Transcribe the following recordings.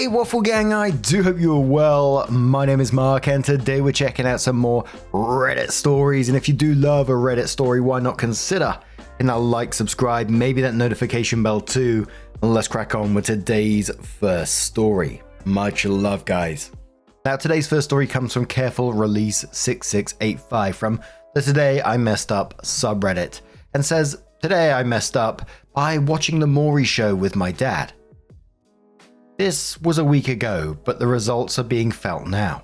Hey Waffle Gang, I do hope you're well. My name is Mark and today we're checking out some more Reddit stories, and if you do love a Reddit story, why not consider hitting that like, subscribe, maybe that notification bell too, and let's crack on with today's first story. Much love, guys. Now today's first story comes from Careful Release 6685 from the Today I Messed Up subreddit, and says, "Today I messed up by watching the Maury show with my dad. This was a week ago, but the results are being felt now.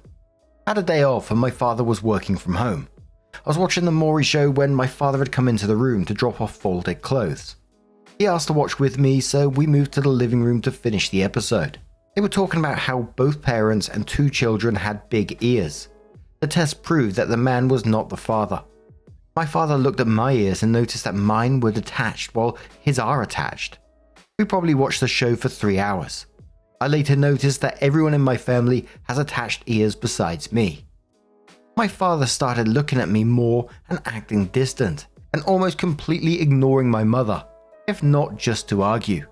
I had a day off and my father was working from home. I was watching the Maury show when my father had come into the room to drop off folded clothes. He asked to watch with me, so we moved to the living room to finish the episode. They were talking about how both parents and two children had big ears. The test proved that the man was not the father. My father looked at my ears and noticed that mine were detached while his are attached. We probably watched the show for 3 hours. I later noticed that everyone in my family has attached ears besides me. My father started looking at me more and acting distant, and almost completely ignoring my mother, if not just to argue.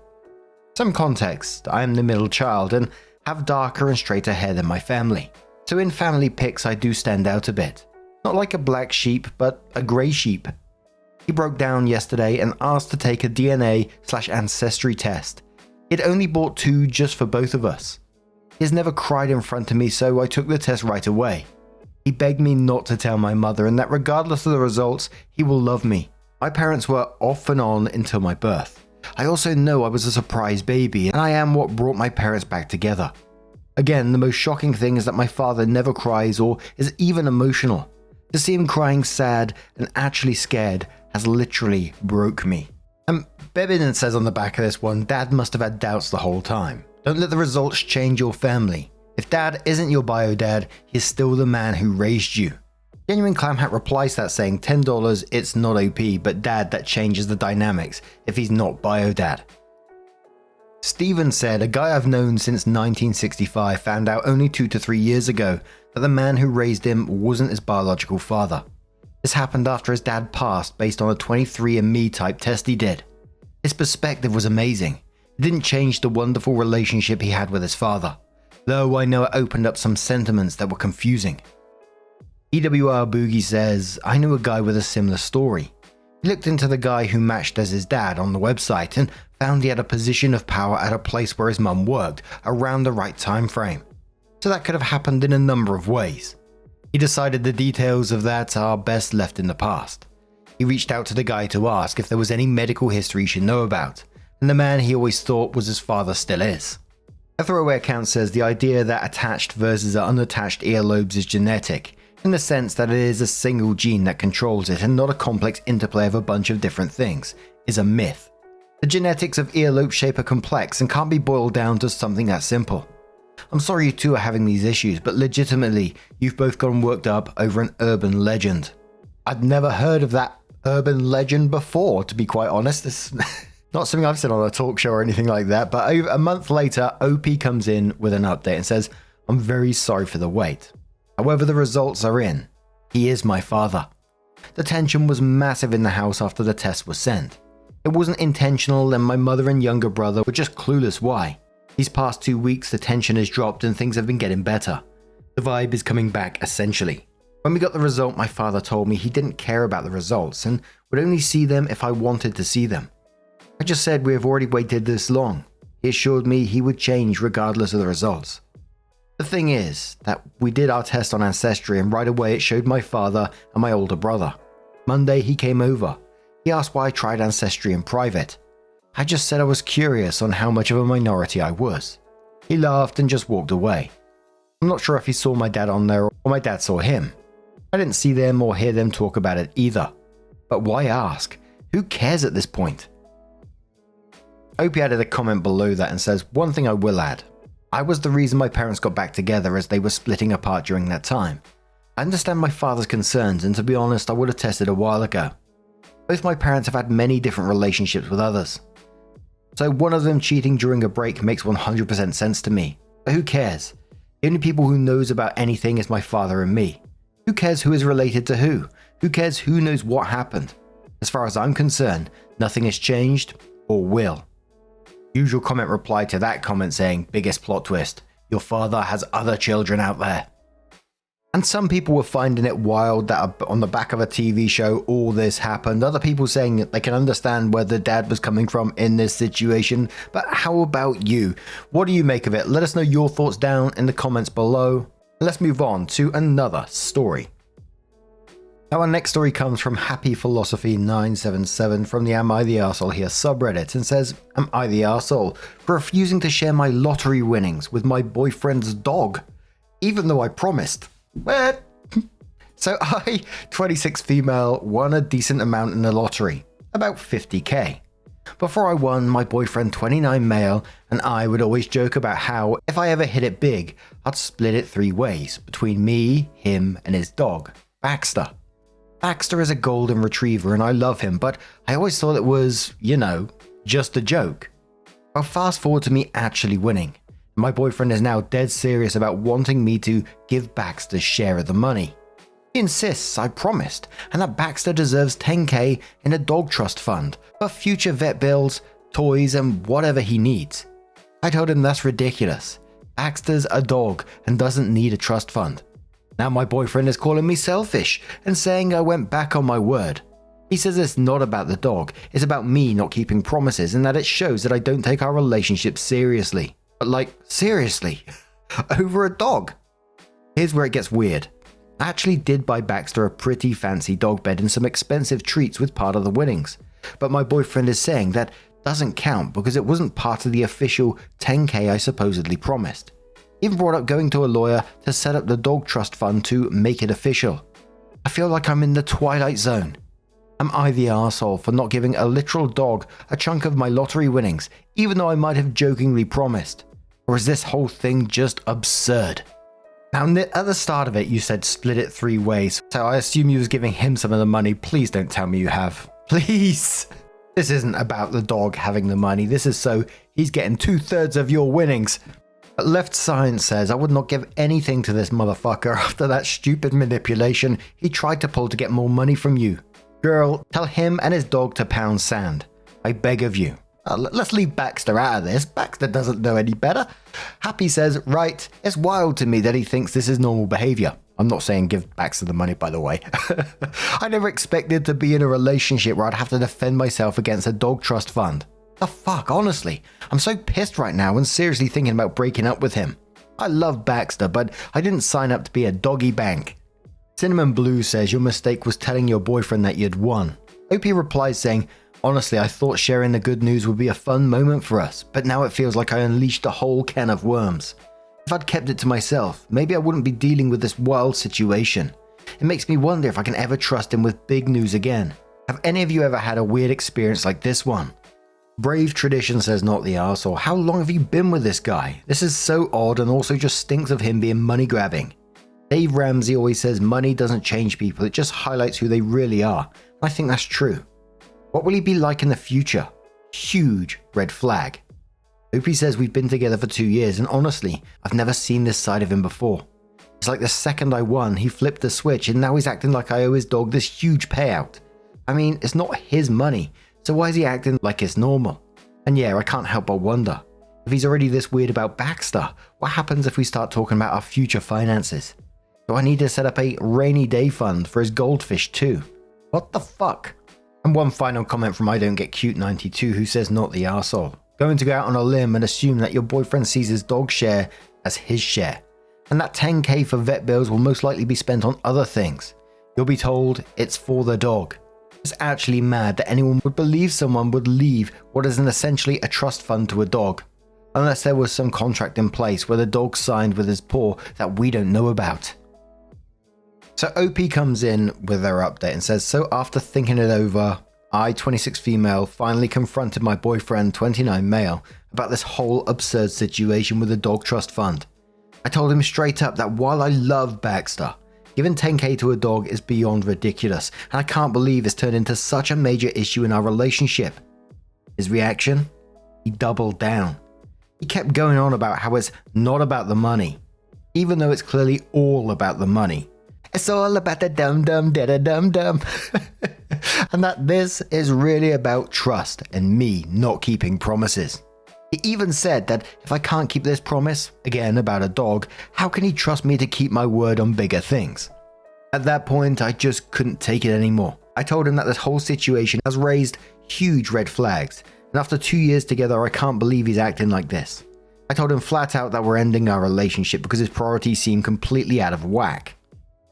Some context, I am the middle child and have darker and straighter hair than my family, so in family pics I do stand out a bit. Not like a black sheep, but a grey sheep. He broke down yesterday and asked to take a DNA/ancestry test. He'd only bought 2 just for both of us. He has never cried in front of me, so I took the test right away. He begged me not to tell my mother and that regardless of the results, he will love me. My parents were off and on until my birth. I also know I was a surprise baby, and I am what brought my parents back together. Again, the most shocking thing is that my father never cries or is even emotional. To see him crying sad and actually scared has literally broke me." Bebin says on the back of this one, "Dad must have had doubts the whole time. Don't let the results change your family. If dad isn't your bio dad, he's still the man who raised you." Genuine Clam Hat replies to that saying, $10, it's not OP, but dad, that changes the dynamics if he's not bio dad. Steven said, "A guy I've known since 1965 found out only 2 to 3 years ago that the man who raised him wasn't his biological father. This happened after his dad passed based on a 23andMe type test he did. His perspective was amazing. It didn't change the wonderful relationship he had with his father, though I know it opened up some sentiments that were confusing." EWR Boogie says, "I knew a guy with a similar story. He looked into the guy who matched as his dad on the website and found he had a position of power at a place where his mum worked around the right time frame. So that could have happened in a number of ways. He decided the details of that are best left in the past. He reached out to the guy to ask if there was any medical history he should know about, and the man he always thought was his father still is." A throwaway account says the idea that attached versus unattached earlobes is genetic, in the sense that it is a single gene that controls it and not a complex interplay of a bunch of different things, is a myth. The genetics of earlobe shape are complex and can't be boiled down to something that simple. I'm sorry you two are having these issues, but legitimately, you've both gotten worked up over an urban legend. I'd never heard of that urban legend before, to be quite honest. It's not something I've said on a talk show or anything like that, but a month later, OP comes in with an update and says, "I'm very sorry for the wait. However, the results are in. He is my father." The tension was massive in the house after the test was sent. It wasn't intentional, and my mother and younger brother were just clueless why. These past 2 weeks, the tension has dropped and things have been getting better. The vibe is coming back, essentially. When we got the result, my father told me he didn't care about the results and would only see them if I wanted to see them. I just said we have already waited this long. He assured me he would change regardless of the results. The thing is that we did our test on Ancestry and right away it showed my father and my older brother. Monday he came over. He asked why I tried Ancestry in private. I just said I was curious on how much of a minority I was. He laughed and just walked away. I'm not sure if he saw my dad on there or my dad saw him. I didn't see them or hear them talk about it either. But why ask? Who cares at this point?" Opie added a comment below that and says, "One thing I will add. I was the reason my parents got back together as they were splitting apart during that time. I understand my father's concerns, and to be honest, I would have tested a while ago. Both my parents have had many different relationships with others. So one of them cheating during a break makes 100% sense to me. But who cares? The only people who knows about anything is my father and me. Who cares who is related to who? Who cares who knows what happened? As far as I'm concerned, nothing has changed or will." Usual comment replied to that comment saying, biggest plot twist, your father has other children out there. And some people were finding it wild that on the back of a TV show all this happened. Other people saying that they can understand where the dad was coming from in this situation. But how about you? What do you make of it? Let us know your thoughts down in the comments below. Let's move on to another story. Now our next story comes from Happy Philosophy 977 from the Am I the Arsehole Here subreddit and says, am I the arsehole for refusing to share my lottery winnings with my boyfriend's dog, even though I promised? What? So I, 26 female, won a decent amount in the lottery, about 50k. Before I won, my boyfriend, 29 male, and I would always joke about how, if I ever hit it big, I'd split it 3 ways, between me, him, and his dog, Baxter. Baxter is a golden retriever and I love him, but I always thought it was, just a joke. Well, fast forward to me actually winning. My boyfriend is now dead serious about wanting me to give Baxter's share of the money. He insists I promised, and that Baxter deserves 10k in a dog trust fund for future vet bills, toys, and whatever he needs. I told him that's ridiculous. Baxter's a dog and doesn't need a trust fund. Now my boyfriend is calling me selfish and saying I went back on my word. He says it's not about the dog, it's about me not keeping promises and that it shows that I don't take our relationship seriously. But seriously? Over a dog? Here's where it gets weird. I actually did buy Baxter a pretty fancy dog bed and some expensive treats with part of the winnings. But my boyfriend is saying that doesn't count because it wasn't part of the official 10k I supposedly promised. He even brought up going to a lawyer to set up the dog trust fund to make it official. I feel like I'm in the twilight zone. Am I the arsehole for not giving a literal dog a chunk of my lottery winnings, even though I might have jokingly promised? Or is this whole thing just absurd? Now, at the start of it, you said split it 3 ways, so I assume you was giving him some of the money. Please don't tell me you have. Please! This isn't about the dog having the money, this is so he's getting 2/3 of your winnings. Left Science says, I would not give anything to this motherfucker after that stupid manipulation he tried to pull to get more money from you. Girl, tell him and his dog to pound sand. I beg of you. Let's leave Baxter out of this. Baxter doesn't know any better. Happy says, right, it's wild to me that he thinks this is normal behavior. I'm not saying give Baxter the money, by the way. I never expected to be in a relationship where I'd have to defend myself against a dog trust fund. The fuck, honestly. I'm so pissed right now and seriously thinking about breaking up with him. I love Baxter, but I didn't sign up to be a doggy bank. Cinnamon Blue says your mistake was telling your boyfriend that you'd won. OP replies saying, honestly, I thought sharing the good news would be a fun moment for us, but now it feels like I unleashed a whole can of worms. If I'd kept it to myself, maybe I wouldn't be dealing with this wild situation. It makes me wonder if I can ever trust him with big news again. Have any of you ever had a weird experience like this one? Brave Tradition says not the arsehole. How long have you been with this guy? This is so odd and also just stinks of him being money grabbing. Dave Ramsey always says money doesn't change people, it just highlights who they really are. I think that's true. What will he be like in the future? Huge red flag. Opie says we've been together for 2 years and honestly, I've never seen this side of him before. It's like the second I won, he flipped the switch and now he's acting like I owe his dog this huge payout. I mean, it's not his money, so why is he acting like it's normal? And yeah, I can't help but wonder, if he's already this weird about Baxter, what happens if we start talking about our future finances? Do I need to set up a rainy day fund for his goldfish too? What the fuck? And one final comment from I Don't Get Cute 92 who says not the arsehole. Going to go out on a limb and assume that your boyfriend sees his dog share as his share. And that 10k for vet bills will most likely be spent on other things. You'll be told it's for the dog. It's actually mad that anyone would believe someone would leave what is essentially a trust fund to a dog. Unless there was some contract in place where the dog signed with his paw that we don't know about. So OP comes in with their update and says, so after thinking it over, I, 26 female, finally confronted my boyfriend, 29 male, about this whole absurd situation with the dog trust fund. I told him straight up that while I love Baxter, giving 10k to a dog is beyond ridiculous, and I can't believe it's turned into such a major issue in our relationship. His reaction? He doubled down. He kept going on about how it's not about the money, even though it's clearly all about the money. It's all about the dum-dum, da-da-dum-dum. And that this is really about trust and me not keeping promises. He even said that if I can't keep this promise, again about a dog, how can he trust me to keep my word on bigger things? At that point, I just couldn't take it anymore. I told him that this whole situation has raised huge red flags, and after 2 years together, I can't believe he's acting like this. I told him flat out that we're ending our relationship because his priorities seem completely out of whack.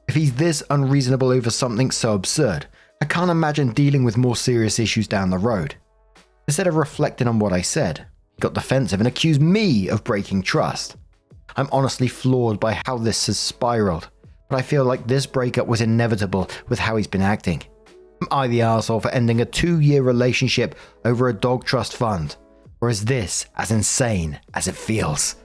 If he's this unreasonable over something so absurd, I can't imagine dealing with more serious issues down the road. Instead of reflecting on what I said, he got defensive and accused me of breaking trust. I'm honestly floored by how this has spiraled, but I feel like this breakup was inevitable with how he's been acting. Am I the arsehole for ending a 2-year relationship over a dog trust fund? Or is this as insane as it feels?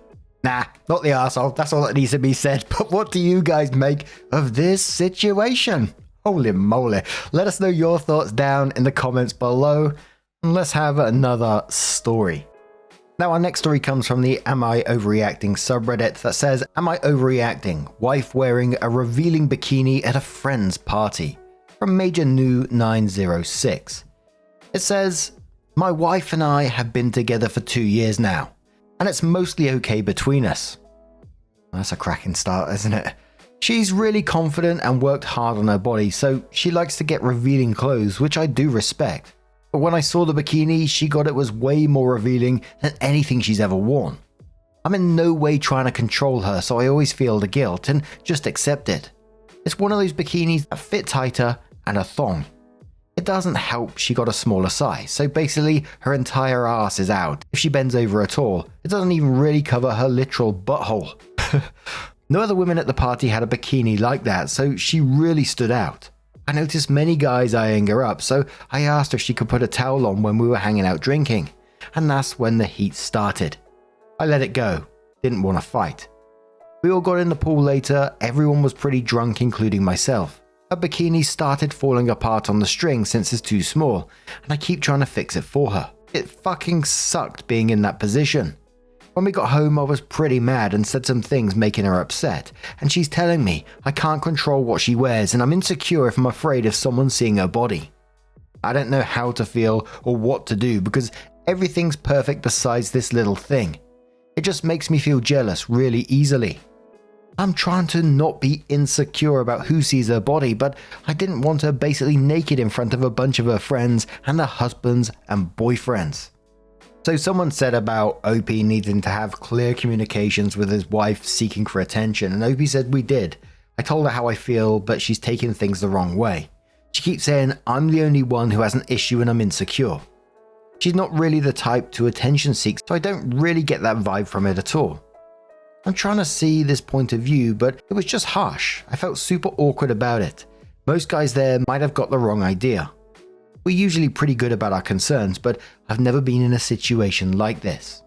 Nah, not the arsehole, that's all that needs to be said, but what do you guys make of this situation? Holy moly, let us know your thoughts down in the comments below, and let's have another story. Now our next story comes from the Am I Overreacting subreddit that says, am I overreacting? Wife wearing a revealing bikini at a friend's party. From Major New 906. It says, my wife and I have been together for 2 years now, and it's mostly okay between us. That's a cracking start, isn't it? She's really confident and worked hard on her body, so she likes to get revealing clothes, which I do respect. But when I saw the bikini, she got it was way more revealing than anything she's ever worn. I'm in no way trying to control her, so I always feel the guilt and just accept it. It's one of those bikinis that fit tighter and a thong. It doesn't help she got a smaller size, so basically her entire ass is out. If she bends over at all, it doesn't even really cover her literal butthole. No other women at the party had a bikini like that, so she really stood out. I noticed many guys eyeing her up, so I asked her if she could put a towel on when we were hanging out drinking, and that's when the heat started. I let it go, didn't want to fight. We all got in the pool later, everyone was pretty drunk including myself. Her bikini started falling apart on the string since it's too small, and I keep trying to fix it for her. It fucking sucked being in that position. When we got home I was pretty mad and said some things making her upset, and she's telling me I can't control what she wears and I'm insecure if I'm afraid of someone seeing her body. I don't know how to feel or what to do because everything's perfect besides this little thing. It just makes me feel jealous really easily. I'm trying to not be insecure about who sees her body, but I didn't want her basically naked in front of a bunch of her friends and their husbands and boyfriends. So someone said about OP needing to have clear communications with his wife seeking for attention, and OP said we did. I told her how I feel, but she's taking things the wrong way. She keeps saying I'm the only one who has an issue and I'm insecure. She's not really the type to attention seek, so I don't really get that vibe from it at all. I'm trying to see this point of view, but it was just harsh. I felt super awkward about it. Most guys there might have got the wrong idea. We're usually pretty good about our concerns, but I've never been in a situation like this.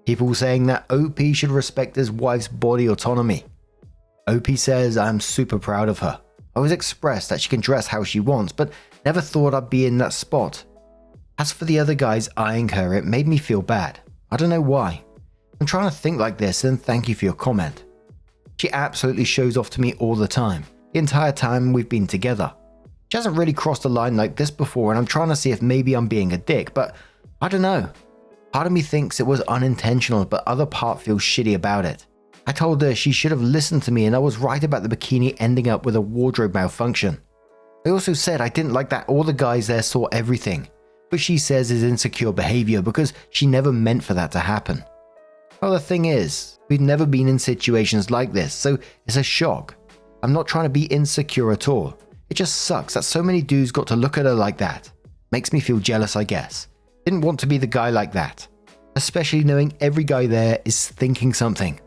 People saying that OP should respect his wife's body autonomy. OP says I'm super proud of her. I always expressed that she can dress how she wants, but never thought I'd be in that spot. As for the other guys eyeing her, it made me feel bad. I don't know why. I'm trying to think like this, and thank you for your comment. She absolutely shows off to me all the time, the entire time we've been together. She hasn't really crossed a line like this before, and I'm trying to see if maybe I'm being a dick, but I don't know. Part of me thinks it was unintentional, but other part feels shitty about it. I told her she should have listened to me, and I was right about the bikini ending up with a wardrobe malfunction. I also said I didn't like that all the guys there saw everything, which she says is insecure behavior because she never meant for that to happen. Well, the thing is, we've never been in situations like this, so it's a shock. I'm not trying to be insecure at all. It just sucks that so many dudes got to look at her like that. Makes me feel jealous, I guess. Didn't want to be the guy like that. Especially knowing every guy there is thinking something.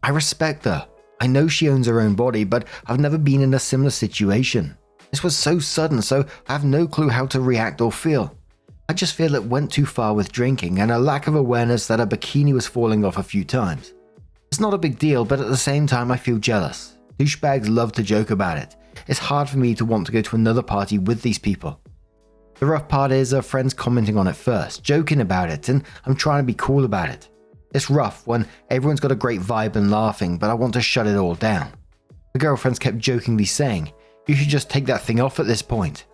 I respect her. I know she owns her own body, but I've never been in a similar situation. This was so sudden, so I have no clue how to react or feel. I just feel it went too far with drinking and a lack of awareness that her bikini was falling off a few times. It's not a big deal, but at the same time I feel jealous. Douchebags love to joke about it. It's hard for me to want to go to another party with these people. The rough part is her friends commenting on it first, joking about it, and I'm trying to be cool about it. It's rough when everyone's got a great vibe and laughing, but I want to shut it all down. The girlfriends kept jokingly saying, "You should just take that thing off at this point."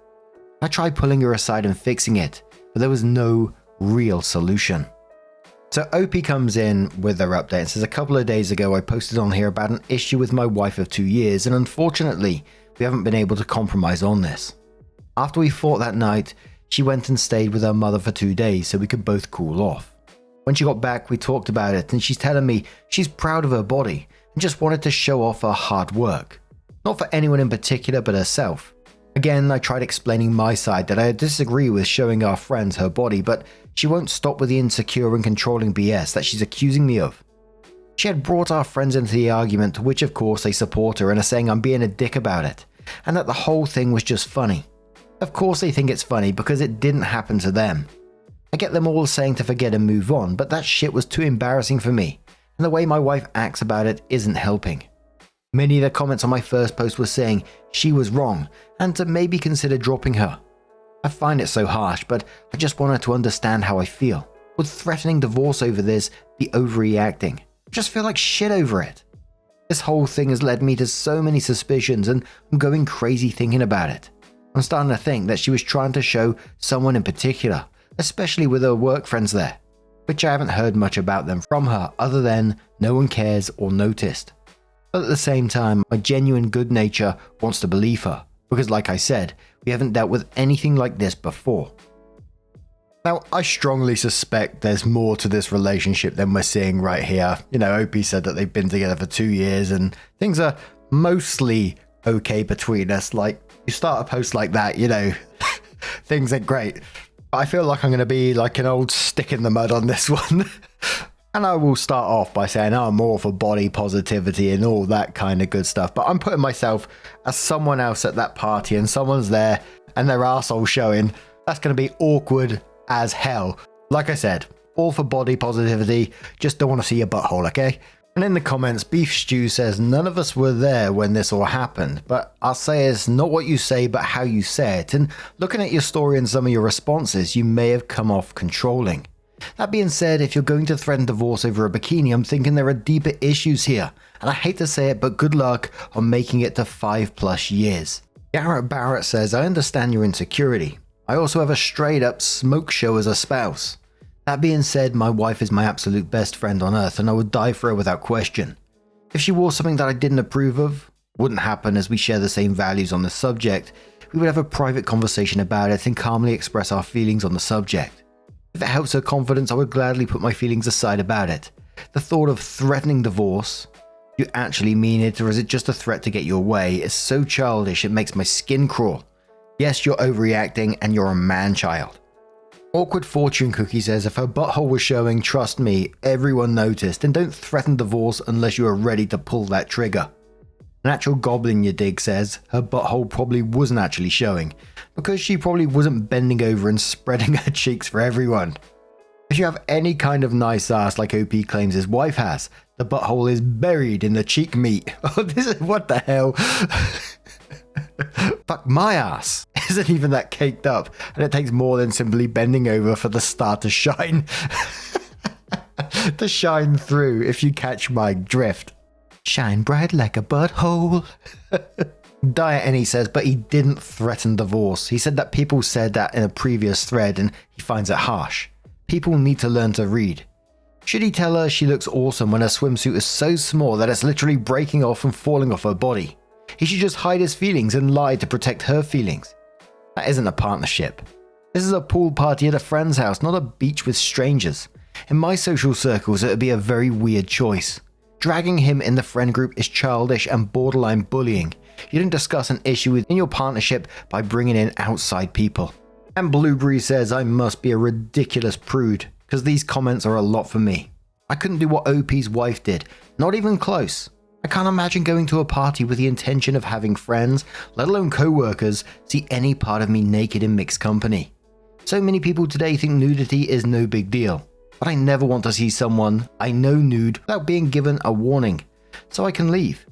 I tried pulling her aside and fixing it, but there was no real solution. So OP comes in with their update and says, a couple of days ago I posted on here about an issue with my wife of 2 years, and unfortunately we haven't been able to compromise on this. After we fought that night, she went and stayed with her mother for 2 days so we could both cool off. When she got back, we talked about it, and she's telling me she's proud of her body and just wanted to show off her hard work. Not for anyone in particular but herself. Again, I tried explaining my side that I disagree with showing our friends her body, but she won't stop with the insecure and controlling BS that she's accusing me of. She had brought our friends into the argument, to which of course they support her and are saying I'm being a dick about it, and that the whole thing was just funny. Of course they think it's funny because it didn't happen to them. I get them all saying to forget and move on, but that shit was too embarrassing for me, and the way my wife acts about it isn't helping. Many of the comments on my first post were saying she was wrong and to maybe consider dropping her. I find it so harsh, but I just want her to understand how I feel. Would threatening divorce over this be overreacting? I just feel like shit over it. This whole thing has led me to so many suspicions, and I'm going crazy thinking about it. I'm starting to think that she was trying to show someone in particular, especially with her work friends there, which I haven't heard much about them from her other than no one cares or noticed. But at the same time, my genuine good nature wants to believe her, because like I said, we haven't dealt with anything like this before. Now, I strongly suspect there's more to this relationship than we're seeing right here. You know, OP said that they've been together for 2 years and things are mostly okay between us. Like, you start a post like that, you know, things ain't great. But I feel like I'm going to be like an old stick in the mud on this one. And I will start off by saying I'm more for body positivity and all that kind of good stuff. But I'm putting myself as someone else at that party and someone's there and their arsehole showing. That's going to be awkward as hell. Like I said, all for body positivity. Just don't want to see your butthole, okay? And in the comments, Beef Stew says, none of us were there when this all happened. But I'll say it's not what you say, but how you say it. And looking at your story and some of your responses, you may have come off controlling. That being said, if you're going to threaten divorce over a bikini, I'm thinking there are deeper issues here. And I hate to say it, but good luck on making it to 5+ years. Garrett Barrett says, I understand your insecurity. I also have a straight up smoke show as a spouse. That being said, my wife is my absolute best friend on earth and I would die for her without question. If she wore something that I didn't approve of, wouldn't happen as we share the same values on the subject, we would have a private conversation about it and calmly express our feelings on the subject. If it helps her confidence, I would gladly put my feelings aside about it. The thought of threatening divorce, do you actually mean it or is it just a threat to get your way, is so childish it makes my skin crawl. Yes, you're overreacting and you're a man-child. Awkward Fortune Cookie says, if her butthole was showing, trust me, everyone noticed, and don't threaten divorce unless you are ready to pull that trigger. Natural Goblin You Dig says, her butthole probably wasn't actually showing, because she probably wasn't bending over and spreading her cheeks for everyone. If you have any kind of nice ass like OP claims his wife has, the butthole is buried in the cheek meat. Oh, this is what the hell? Fuck my ass isn't even that caked up, and it takes more than simply bending over for the star to shine. To shine through, if you catch my drift. Shine bright like a butthole. Diet Annie says, but he didn't threaten divorce. He said that people said that in a previous thread and he finds it harsh. People need to learn to read. Should he tell her she looks awesome when her swimsuit is so small that it's literally breaking off and falling off her body? He should just hide his feelings and lie to protect her feelings. That isn't a partnership. This is a pool party at a friend's house, not a beach with strangers. In my social circles, it would be a very weird choice. Dragging him in the friend group is childish and borderline bullying. You don't discuss an issue in your partnership by bringing in outside people. And Blueberry says, I must be a ridiculous prude, because these comments are a lot for me. I couldn't do what OP's wife did, not even close. I can't imagine going to a party with the intention of having friends, let alone co-workers, see any part of me naked in mixed company. So many people today think nudity is no big deal, but I never want to see someone I know nude without being given a warning, so I can leave.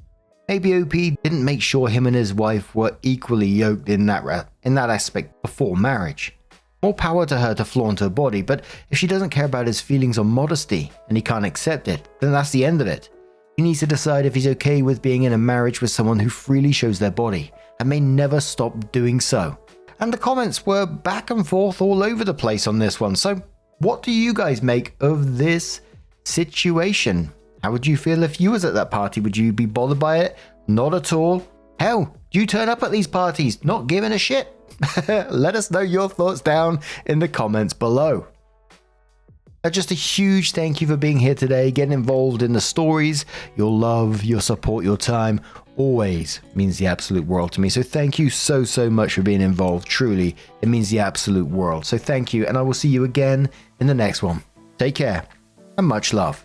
Maybe OP didn't make sure him and his wife were equally yoked in that aspect before marriage. More power to her to flaunt her body, but if she doesn't care about his feelings or modesty and he can't accept it, then that's the end of it. He needs to decide if he's okay with being in a marriage with someone who freely shows their body and may never stop doing so. And the comments were back and forth all over the place on this one, so What do you guys make of this situation? How would you feel if you was at that party? Would you be bothered by it? Not at all. Hell, do you turn up at these parties not giving a shit? Let us know your thoughts down in the comments below. Just a huge thank you for being here today, getting involved in the stories. Your love, your support, your time always means the absolute world to me. So thank you so much for being involved. Truly, it means the absolute world. So thank you, and I will see you again in the next one. Take care and much love.